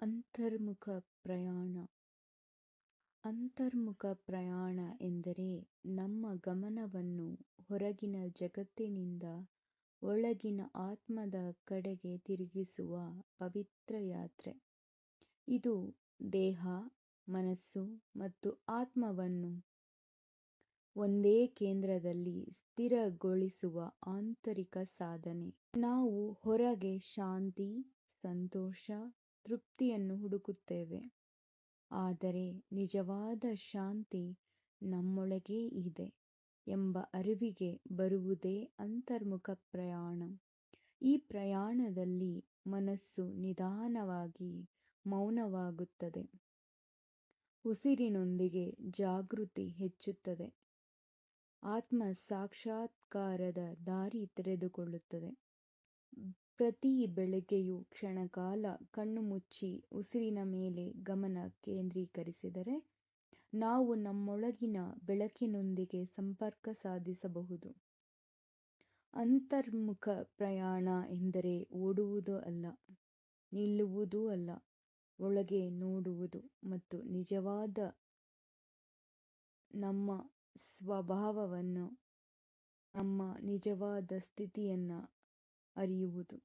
ಅಂತರ್ಮುಖ ಪ್ರಯಾಣ. ಅಂತರ್ಮುಖ ಪ್ರಯಾಣ ಎಂದರೆ ನಮ್ಮ ಗಮನವನ್ನು ಹೊರಗಿನ ಜಗತ್ತಿನಿಂದ ಒಳಗಿನ ಆತ್ಮದ ಕಡೆಗೆ ತಿರುಗಿಸುವ ಪವಿತ್ರ ಯಾತ್ರೆ. ಇದು ದೇಹ, ಮನಸ್ಸು ಮತ್ತು ಆತ್ಮವನ್ನು ಒಂದೇ ಕೇಂದ್ರದಲ್ಲಿ ಸ್ಥಿರಗೊಳಿಸುವ ಆಂತರಿಕ ಸಾಧನೆ. ನಾವು ಹೊರಗೆ ಶಾಂತಿ, ಸಂತೋಷ, ತೃಪ್ತಿಯನ್ನು ಹುಡುಕುತ್ತೇವೆ, ಆದರೆ ನಿಜವಾದ ಶಾಂತಿ ನಮ್ಮೊಳಗೇ ಇದೆ ಎಂಬ ಅರಿವಿಗೆ ಬರುವುದೇ ಅಂತರ್ಮುಖ ಪ್ರಯಾಣ. ಈ ಪ್ರಯಾಣದಲ್ಲಿ ಮನಸ್ಸು ನಿಧಾನವಾಗಿ ಮೌನವಾಗುತ್ತದೆ, ಉಸಿರಿನೊಂದಿಗೆ ಜಾಗೃತಿ ಹೆಚ್ಚುತ್ತದೆ, ಆತ್ಮ ಸಾಕ್ಷಾತ್ಕಾರದ ದಾರಿ ತೆರೆದುಕೊಳ್ಳುತ್ತದೆ. ಪ್ರತಿ ಬೆಳಗ್ಗೆಯೂ ಕ್ಷಣಕಾಲ ಕಣ್ಣು ಮುಚ್ಚಿ ಉಸಿರಿನ ಮೇಲೆ ಗಮನ ಕೇಂದ್ರೀಕರಿಸಿದರೆ ನಾವು ನಮ್ಮೊಳಗಿನ ಬೆಳಕಿನೊಂದಿಗೆ ಸಂಪರ್ಕ ಸಾಧಿಸಬಹುದು. ಅಂತರ್ಮುಖ ಪ್ರಯಾಣ ಎಂದರೆ ಓಡುವುದು ಅಲ್ಲ, ನಿಲ್ಲುವುದೂ ಅಲ್ಲ, ಒಳಗೆ ನೋಡುವುದು ಮತ್ತು ನಿಜವಾದ ನಮ್ಮ ಸ್ವಭಾವವನ್ನು, ನಮ್ಮ ನಿಜವಾದ ಸ್ಥಿತಿಯನ್ನು ಅರಿಯುವುದು.